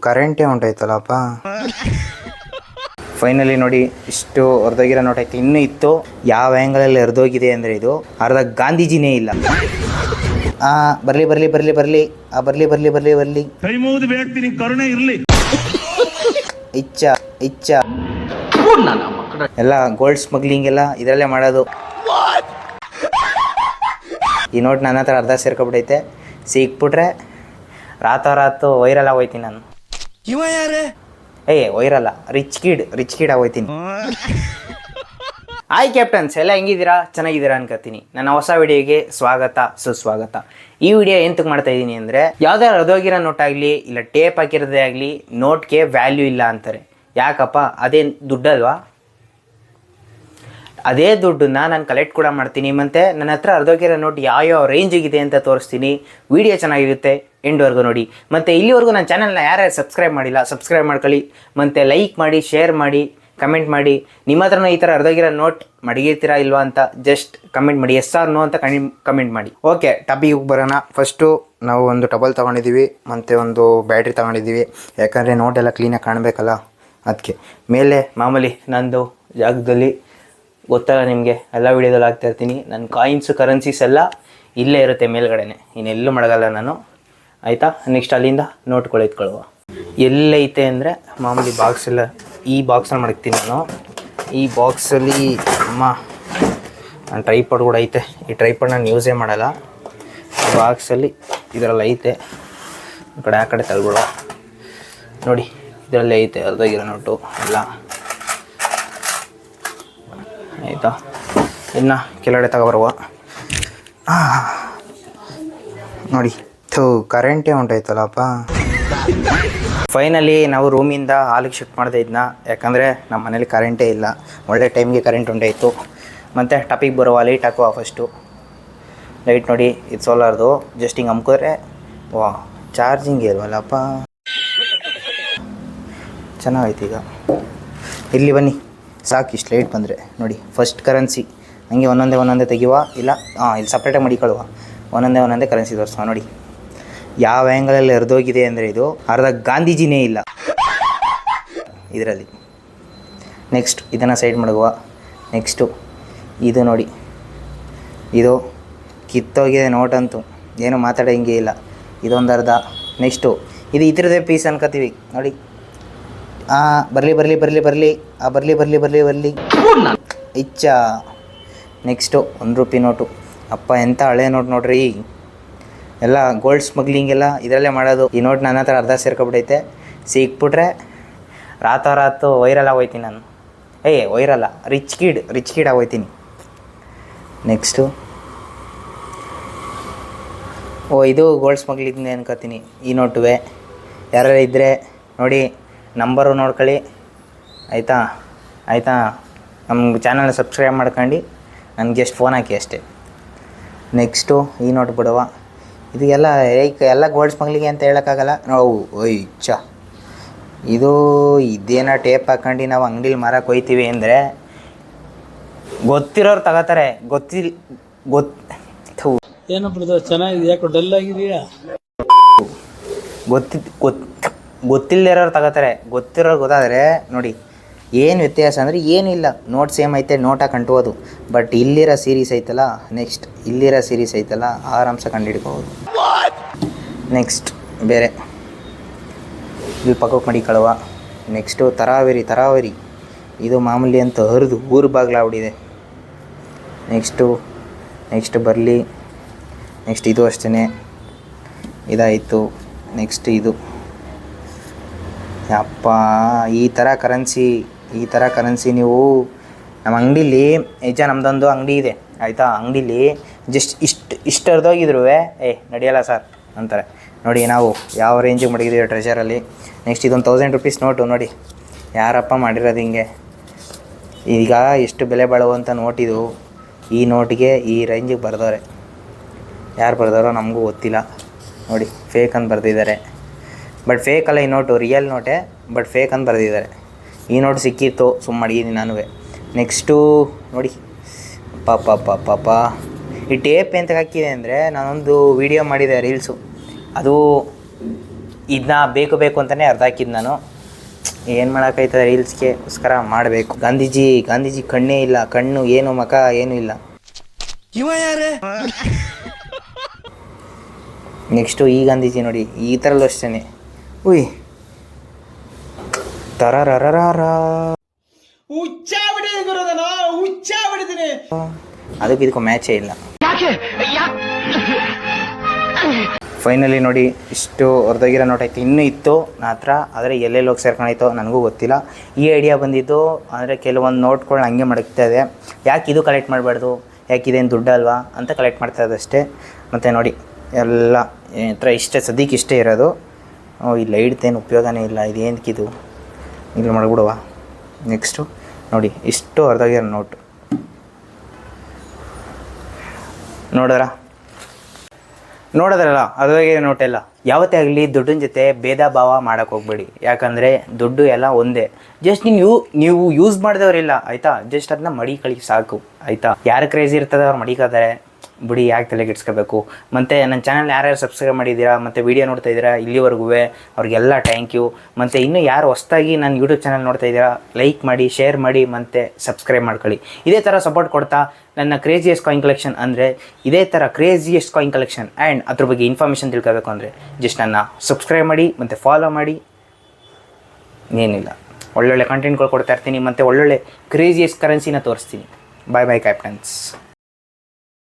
ಕರೆಂಟೇ ಹೊಂಟೋಯ್ತಲ್ಲಪ್ಪ. Finally ನೋಡಿ, ಇಷ್ಟು ಹೊರದೋಗಿರೋ note ಐತೆ. ಇನ್ನೂ ಇತ್ತು, ಯಾವ ಆ್ಯಂಗಲಲ್ಲಿ ಹರಿದೋಗಿದೆ ಅಂದರೆ ಇದು ಅರ್ಧ ಗಾಂಧೀಜಿನೇ ಇಲ್ಲ. ಬರಲಿ ಬರಲಿ ಬರಲಿ ಬರಲಿ ಬರಲಿ ಬರಲಿ ಬರಲಿ ಬರಲಿ ಕೈ ಮುಗಿದು ಬೇಡ್ತೀನಿ, ಕರುಣೆ ಇರಲಿ. ಇಚ್ಛ ಇಚ್ಛ ಎಲ್ಲ ಗೋಲ್ಡ್ ಸ್ಮಗ್ಲಿಂಗ್ ಎಲ್ಲ ಇದರಲ್ಲೇ ಮಾಡೋದು. ಈ ನೋಟ್ ನನ್ನ ಹತ್ರ ಅರ್ಧ ಸೇರ್ಕೊಬಿಟ್ಟೈತೆ. ಸಿಕ್ಬಿಟ್ರೆ ರಾತು ವೈರಲ್ ಆಗೋಯ್ತೀನಿ ನಾನು. ವೈರಲ್ಲ, ರಿಚ್ ಕಿಡ್ ಆಗೋಯ್ತೀನಿ. ಹಾಯ್ ಕ್ಯಾಪ್ಟನ್ಸ್, ಎಲ್ಲ ಹೆಂಗಿದ್ದೀರಾ? ಚೆನ್ನಾಗಿದ್ದೀರಾ ಅನ್ಕೋತೀನಿ. ನನ್ನ ಹೊಸ ವಿಡಿಯೋಗೆ ಸ್ವಾಗತ ಸುಸ್ವಾಗತ. ಈ ವಿಡಿಯೋ ಎಂತಕ್ಕೆ ಮಾಡ್ತಾ ಇದ್ದೀನಿ ಅಂದರೆ, ಯಾವುದಾದ್ರು ಹರಿದೋಗಿರೋ ನೋಟ್ ಆಗಲಿ ಇಲ್ಲ ಟೇಪ್ ಹಾಕಿರೋದೇ ಆಗಲಿ ನೋಟ್ಗೆ ವ್ಯಾಲ್ಯೂ ಇಲ್ಲ ಅಂತಾರೆ. ಯಾಕಪ್ಪ? ಅದೇನು ದುಡ್ಡಲ್ವಾ? ಅದೇ ದುಡ್ಡನ್ನ ನಾನು ಕಲೆಕ್ಟ್ ಕೂಡ ಮಾಡ್ತೀನಿ. ಮತ್ತು ನನ್ನ ಹತ್ರ ಹರಿದೋಗಿರೋ ನೋಟ್ ಯಾವ ರೇಂಜಿಗಿದೆ ಅಂತ ತೋರಿಸ್ತೀನಿ. ವಿಡಿಯೋ ಚೆನ್ನಾಗಿರುತ್ತೆ, ಎಂಡ್ವರೆಗೂ ನೋಡಿ. ಮತ್ತು ಇಲ್ಲಿವರೆಗೂ ನನ್ನ ಚಾನಲ್ನ ಯಾರ್ಯಾರು ಸಬ್ಸ್ಕ್ರೈಬ್ ಮಾಡಿಲ್ಲ, ಸಬ್ಸ್ಕ್ರೈಬ್ ಮಾಡ್ಕೊಳ್ಳಿ. ಮತ್ತು ಲೈಕ್ ಮಾಡಿ, ಶೇರ್ ಮಾಡಿ, ಕಮೆಂಟ್ ಮಾಡಿ. ನಿಮ್ಮ ಹತ್ರನೂ ಈ ಥರ ಹರಿದೋಗಿರೋ ನೋಟ್ ಮಡಗಿರ್ತೀರಾ ಇಲ್ವಾ ಅಂತ ಜಸ್ಟ್ ಕಮೆಂಟ್ ಮಾಡಿ. ಎಸ್ ಆರ್ ನೋ ಅಂತ ಕಮೆಂಟ್ ಮಾಡಿ. ಓಕೆ, ಟಾಪಿಗೆ ಬರೋಣ. ಫಸ್ಟು ನಾವು ಒಂದು ಟಬಲ್ ತೊಗೊಂಡಿದ್ದೀವಿ ಮತ್ತು ಒಂದು ಬ್ಯಾಟ್ರಿ ತೊಗೊಂಡಿದ್ದೀವಿ. ಯಾಕಂದರೆ ನೋಟೆಲ್ಲ ಕ್ಲೀನಾಗಿ ಕಾಣಬೇಕಲ್ಲ, ಅದಕ್ಕೆ. ಮೇಲೆ ಮಾಮೂಲಿ ನಂದು ಜಾಗದಲ್ಲಿ ಗೊತ್ತಲ್ಲ ನಿಮಗೆ, ಎಲ್ಲ ವೀಡಿಯೋದಲ್ಲಿ ಹಾಕ್ತಾಯಿರ್ತೀನಿ. ನನ್ನ ಕಾಯಿನ್ಸು ಕರೆನ್ಸೀಸ್ ಎಲ್ಲ ಇಲ್ಲೇ ಇರುತ್ತೆ ಮೇಲ್ಗಡೆನೆ, ಇನ್ನೆಲ್ಲೂ ಮಡಗಲ್ಲ ನಾನು, ಆಯಿತಾ? ನೆಕ್ಸ್ಟ್ ಅಲ್ಲಿಂದ ನೋಟ್ಗಳು ಎತ್ಕೊಳ್ಳುವ. ಎಲ್ಲೈತೆ ಅಂದರೆ ಮಾಮೂಲಿ ಬಾಕ್ಸೆಲ್ಲ ಈ ಬಾಕ್ಸಲ್ಲಿ ಮಡಗ್ತೀನಿ ನಾನು. ಈ ಬಾಕ್ಸಲ್ಲಿ ನನ್ನ ಟ್ರೈಪಾಡ್ ಕೂಡ ಐತೆ. ಈ ಟ್ರೈಪಾಡ್ ನಾನು ಯೂಸೇ ಮಾಡಲ್ಲ. ಬಾಕ್ಸಲ್ಲಿ ಇದರಲ್ಲಿ ಐತೆ. ಆ ಕಡೆ ತಳ್ಬಿಡುವ. ನೋಡಿ, ಇದರಲ್ಲೇ ಐತೆ ಹರಿದೋಗಿರೋ ನೋಟು ಎಲ್ಲ, ಆಯಿತಾ? ಇನ್ನು ಕೆಳಗಡೆ ತಗೊಬರುವ. ನೋಡಿ, ಕರೆಂಟೇ ಹೊಂಟೋಯ್ತಲ್ಲಪ್ಪ. ಫೈನಲಿ ನಾವು ರೂಮಿಂದ ಹಾಲಿಗೆ ಶಿಫ್ಟ್ ಮಾಡ್ತಾ ಇದ್ನ. ಯಾಕಂದರೆ ನಮ್ಮ ಮನೇಲಿ ಕರೆಂಟೇ ಇಲ್ಲ. ಒಳ್ಳೆ ಟೈಮ್ಗೆ ಕರೆಂಟ್ ಹೊಂಟೋಯ್ತು. ಮತ್ತು ಟಾಪಿಗೆ ಬರುವ. ಲೈಟ್ ಹಾಕುವ ಫಸ್ಟು. ಲೈಟ್ ನೋಡಿ, ಇದು ಸೋಲಾರ್ದು. ಜಸ್ಟ್ ಹಿಂಗೆ ಅಮ್ಕೋದ್ರೆ ಚಾರ್ಜಿಂಗ್ ಇಲ್ವಲ್ಲಪ್ಪ. ಚೆನ್ನಾಗೈತೆ. ಈಗ ಇಲ್ಲಿ ಬನ್ನಿ, ಸಾಕು ಇಷ್ಟು ಲೈಟ್ ಬಂದರೆ. ನೋಡಿ, ಫಸ್ಟ್ ಕರೆನ್ಸಿ ಹಂಗೆ ಒಂದೊಂದೇ ತೆಗಿಯುವ. ಇಲ್ಲ ಇಲ್ಲಿ ಸಪ್ರೇಟಾಗಿ ಮಡಿಕೊಳ್ಳುವ. ಒಂದೊಂದೇ ಕರೆನ್ಸಿ ತೋರಿಸುವ. ನೋಡಿ, ಯಾವ ಆ್ಯಂಗಲಲ್ಲಿ ಹರಿದೋಗಿದೆ ಅಂದರೆ ಇದು ಅರ್ಧ ಗಾಂಧೀಜಿನೇ ಇಲ್ಲ ಇದರಲ್ಲಿ. ನೆಕ್ಸ್ಟ್ ಇದನ್ನು ಸೈಡ್ ಮಡಗುವ. ನೆಕ್ಸ್ಟು ಇದು ನೋಡಿ, ಇದು ಕಿತ್ತೋಗಿದೆ ನೋಟಂತೂ, ಏನು ಮಾತಾಡೋ ಹಿಂಗೆ ಇಲ್ಲ. ಇದೊಂದು ಅರ್ಧ. ನೆಕ್ಸ್ಟು ಇದು ಇತರದೇ ಪೀಸ್ ಅನ್ಕೋತೀವಿ. ನೋಡಿ, ಬರಲಿ ಬರಲಿ ಬರಲಿ ಬರಲಿ ಬರಲಿ ಬರಲಿ ಬರಲಿ ಬರಲಿ ಇಚ್ಛ. ನೆಕ್ಸ್ಟು 1 ರೂಪಾಯಿ ನೋಟು. ಅಪ್ಪ, ಎಂಥ ಹಳೆ ನೋಟ್ ನೋಡ್ರಿ. ಎಲ್ಲ ಗೋಲ್ಡ್ ಸ್ಮಗ್ಲಿಂಗ್ ಎಲ್ಲ ಇದರಲ್ಲೇ ಮಾಡೋದು. ಈ ನೋಟ್ ನನ್ನ ಹತ್ರ ಅರ್ಧ ಸೇರ್ಕೊಬಿಟ್ಟೈತೆ. ಸಿಕ್ಬಿಟ್ರೆ ರಾತು ವೈರಲ್ ಆಗೋಯ್ತೀನಿ ನಾನು. ವೈರಲ್ಲ, ರಿಚ್ ಕಿಡ್ ಆಗೋಯ್ತೀನಿ. ನೆಕ್ಸ್ಟು ಇದು ಗೋಲ್ಡ್ ಸ್ಮಗ್ಲಿಂಗ್ ಅನ್ಕೋತೀನಿ. ಈ ನೋಟುವೆ ಯಾರು ಇದ್ದರೆ ನೋಡಿ, ನಂಬರು ನೋಡ್ಕೊಳ್ಳಿ, ಆಯಿತಾ? ನಮ್ಮ ಚಾನಲ್ನ ಸಬ್ಸ್ಕ್ರೈಬ್ ಮಾಡ್ಕೊಂಡು ನನಗೆ ಜಸ್ಟ್ ಫೋನ್ ಹಾಕಿ ಅಷ್ಟೇ. ನೆಕ್ಸ್ಟು ಈ ನೋಟ್ ಬಿಡುವ. ಇದು ಎಲ್ಲ ಗೋಲ್ಡ್ ಸ್ಮಗ್ಲಿಂಗ್ ಅಂತ ಹೇಳೋಕ್ಕಾಗಲ್ಲ. ಇದೇನೋ ಟೇಪ್ ಹಾಕೊಂಡು ನಾವು ಅಂಗಡೀಲಿ ಮಾರಕ್ಕೆ ಹೋಯ್ತೀವಿ ಅಂದರೆ ಗೊತ್ತಿರೋರು ತಗೋತಾರೆ. ಏನಪ್ಪ ಚೆನ್ನಾಗಿದೆ, ಯಾಕೋ ಡಲ್ ಆಗಿದೆಯಾ? ಗೊತ್ತಿಲ್ಲದಿರೋರು ತಗೋತಾರೆ. ಗೊತ್ತಿರೋರು ಗೊತ್ತಾದರೆ ನೋಡಿ, ಏನು ವ್ಯತ್ಯಾಸ ಅಂದರೆ ಏನಿಲ್ಲ. ನೋಟ್ ಸೇಮ್ ಐತೆ, ನೋಟಾಗಿ ಕಂಟ್ಬೋದು. ಬಟ್ ಇಲ್ಲಿರೋ ಸೀರೀಸ್ ಐತಲ್ಲ, ನೆಕ್ಸ್ಟ್ ಇಲ್ಲಿರೋ ಸೀರೀಸ್ ಐತಲ್ಲ, ಆರಾಮ್ಸ ಕಂಡುಹಿಡ್ಕೋಬೋದು. ನೆಕ್ಸ್ಟ್ ಬೇರೆ ಇಲ್ಲಿ ಪಕ್ಕಕ್ಕೆ ಮಡಿಕೊಳ್ಳುವ. ನೆಕ್ಸ್ಟು ತರಾವರಿ. ಇದು ಮಾಮೂಲಿ ಅಂತ ಹರಿದು ಊರು ಬಾಗ್ಲಾಗ್ಬಿಟ್ಟಿದೆ. ನೆಕ್ಸ್ಟ್ ಬರಲಿ. ನೆಕ್ಸ್ಟ್ ಇದು ಅಷ್ಟೇ, ಇದಾಯಿತು. ನೆಕ್ಸ್ಟ್ ಇದು. ಅಪ್ಪ, ಈ ಥರ ಕರೆನ್ಸಿ ನೀವು ನಮ್ಮ ಅಂಗಡೀಲಿ ನಿಜ, ನಮ್ಮದೊಂದು ಅಂಗಡಿ ಇದೆ, ಆಯಿತಾ? ಅಂಗಡೀಲಿ ಜಸ್ಟ್ ಇಷ್ಟು ಹರಿದೋಗಿದ್ರು ನಡೆಯಲ್ಲ ಸರ್ ಅಂತಾರೆ. ನೋಡಿ, ನಾವು ಯಾವ ರೇಂಜಿಗೆ ಮಡಗಿದ್ದೀವಿ ಟ್ರೆಷರಲ್ಲಿ. ನೆಕ್ಸ್ಟ್ ಇದೊಂದು 1000 ರೂಪೀಸ್ ನೋಟು. ನೋಡಿ, ಯಾರಪ್ಪ ಮಾಡಿರೋದು ಹಿಂಗೆ? ಈಗ ಎಷ್ಟು ಬೆಲೆ ಬಾಳುವಂಥ ನೋಟಿದು. ಈ ನೋಟಿಗೆ ಈ ರೇಂಜಿಗೆ ಬರೆದವ್ರೆ. ಯಾರು ಬರೆದವರೋ ನಮಗೂ ಗೊತ್ತಿಲ್ಲ. ನೋಡಿ, ಫೇಕ್ ಅಂತ ಬರೆದಿದ್ದಾರೆ. ಬಟ್ ಫೇಕ್ ಅಲ್ಲ ಈ ನೋಟು, ರಿಯಲ್ ನೋಟೇ, ಬಟ್ ಫೇಕ್ ಅಂತ ಬರೆದಿದ್ದಾರೆ. ಈ ನೋಟ್ ಸಿಕ್ಕಿತ್ತು, ಸುಮ್ಮನೆ ಮಡಗಿದ್ದೀನಿ ನಾನು. ನೆಕ್ಸ್ಟು ನೋಡಿ, ಪಾಪ ಈ ಟೇಪ್ ಎಂತ ಹಾಕಿದೆ ಅಂದರೆ, ನಾನೊಂದು ವಿಡಿಯೋ ಮಾಡಿದೆ ರೀಲ್ಸು. ಅದು ಇದನ್ನ ಬೇಕು ಬೇಕು ಅಂತಲೇ ಅರ್ಧ ಹಾಕಿದ್ದು ನಾನು. ಏನು ಮಾಡೋಕ್ಕಾಯ್ತದೆ, ರೀಲ್ಸ್ಗೆಗೋಸ್ಕರ ಮಾಡಬೇಕು. ಗಾಂಧೀಜಿ ಕಣ್ಣೇ ಇಲ್ಲ, ಕಣ್ಣು ಏನು ಮುಖ ಏನೂ ಇಲ್ಲ. ನೆಕ್ಸ್ಟು ಈ ಗಾಂಧೀಜಿ ನೋಡಿ, ಈ ಥರಲ್ಲೂ ಅಷ್ಟೇ. ಉಯ್ ತರರರರ ಅದಕ್ಕೆ ಇದಕ್ಕೂ ಮ್ಯಾಚೇ ಇಲ್ಲ. ಫೈನಲಿ ನೋಡಿ, ಇಷ್ಟು ಹೊರದೋಗಿರೋ ನೋಟ್ ಆಯ್ತು. ಇನ್ನೂ ಇತ್ತು ನನ್ನ ಹತ್ರ, ಆದರೆ ಎಲ್ಲೆಲ್ಲಿ ಹೋಗಿ ಸೇರ್ಕೊಂಡಾಯ್ತೋ ನನಗೂ ಗೊತ್ತಿಲ್ಲ. ಈ ಐಡಿಯಾ ಬಂದಿದ್ದು ಅಂದರೆ ಕೆಲವೊಂದು ನೋಟ್ಗಳನ್ನ ಹಂಗೆ ಮಡಗ್ತಾ ಇದೆ. ಯಾಕೆ ಇದು ಕಲೆಕ್ಟ್ ಮಾಡಬಾರ್ದು, ಯಾಕೆ ಇದೇನು ದುಡ್ಡು ಅಲ್ವಾ ಅಂತ ಕಲೆಕ್ಟ್ ಮಾಡ್ತಾ ಇದ್ದಷ್ಟೇ. ಮತ್ತು ನೋಡಿ ಎಲ್ಲ ಹತ್ರ ಇಷ್ಟೇ, ಸದ್ಯಕ್ಕೆ ಇಷ್ಟೇ ಇರೋದು. ಇಲ್ಲ ಇಡ್ತೇನು ಉಪಯೋಗನೇ ಇಲ್ಲ, ಇದೇನಕ್ಕಿದು, ಇಲ್ಲಿ ಮಾಡ್ಬಿಡುವ. ನೆಕ್ಸ್ಟು ನೋಡಿ, ಇಷ್ಟು ಹೊರದೋಗಿರೋ ನೋಟು ನೋಡಿದ್ರಲ್ಲ, ಹೊರದೋಗಿರೋ ನೋಟೆಲ್ಲ. ಯಾವತ್ತೇ ಆಗಲಿ ದುಡ್ಡಿನ ಜೊತೆ ಭೇದ ಭಾವ ಮಾಡೋಕ್ಕೆ ಹೋಗ್ಬೇಡಿ. ಯಾಕಂದರೆ ದುಡ್ಡು ಎಲ್ಲ ಒಂದೇ. ಜಸ್ಟ್ ನೀವು ಯೂಸ್ ಮಾಡಿದವರಿಲ್ಲ ಆಯಿತಾ, ಜಸ್ಟ್ ಅದನ್ನ ಮಡಿಕಳಿ ಸಾಕು ಆಯಿತಾ. ಯಾರು ಕ್ರೇಜಿ ಇರ್ತದೆ ಅವ್ರು ಮಡಿಕೋತಾರೆ ಬಿಡಿ, ಯಾಕೆ ತಲೆಗೆಡ್ಸ್ಕೋಬೇಕು. ಮತ್ತು ನನ್ನ ಚಾನಲ್ ಯಾರ್ಯಾರು ಸಬ್ಸ್ಕ್ರೈಬ್ ಮಾಡಿದ್ದೀರಾ ಮತ್ತು ವೀಡಿಯೋ ನೋಡ್ತಾ ಇದ್ದೀರಾ ಇಲ್ಲಿವರೆಗೂ ಅವ್ರಿಗೆಲ್ಲ ಥ್ಯಾಂಕ್ ಯು. ಮತ್ತು ಇನ್ನೂ ಯಾರು ಹೊಸ್ದಾಗಿ ನನ್ನ ಯೂಟ್ಯೂಬ್ ಚಾನಲ್ ನೋಡ್ತಾ ಇದ್ದೀರಾ ಲೈಕ್ ಮಾಡಿ, ಶೇರ್ ಮಾಡಿ ಮತ್ತು ಸಬ್ಸ್ಕ್ರೈಬ್ ಮಾಡ್ಕೊಳ್ಳಿ. ಇದೇ ಥರ ಸಪೋರ್ಟ್ ಕೊಡ್ತಾ ನನ್ನ ಕ್ರೇಜಿಯಸ್ಟ್ ಕಾಯಿನ್ ಕಲೆಕ್ಷನ್ ಅಂದರೆ ಇದೇ ಥರ ಕ್ರೇಜಿಯಸ್ಟ್ ಕಾಯಿನ್ ಕಲೆಕ್ಷನ್ ಆ್ಯಂಡ್ ಅದ್ರ ಬಗ್ಗೆ ಇನ್ಫಾರ್ಮೇಷನ್ ತಿಳ್ಕೋಬೇಕು ಅಂದರೆ ಜಸ್ಟ್ ನನ್ನ ಸಬ್ಸ್ಕ್ರೈಬ್ ಮಾಡಿ ಮತ್ತು ಫಾಲೋ ಮಾಡಿ. ಏನಿಲ್ಲ, ಒಳ್ಳೊಳ್ಳೆ ಕಂಟೆಂಟ್ಗಳು ಕೊಡ್ತಾ ಇರ್ತೀನಿ ಮತ್ತು ಒಳ್ಳೊಳ್ಳೆ ಕ್ರೇಜಿಯಸ್ಟ್ ಕರೆನ್ಸಿನ ತೋರಿಸ್ತೀನಿ. ಬಾಯ್ ಕ್ಯಾಪ್ಟನ್ಸ್.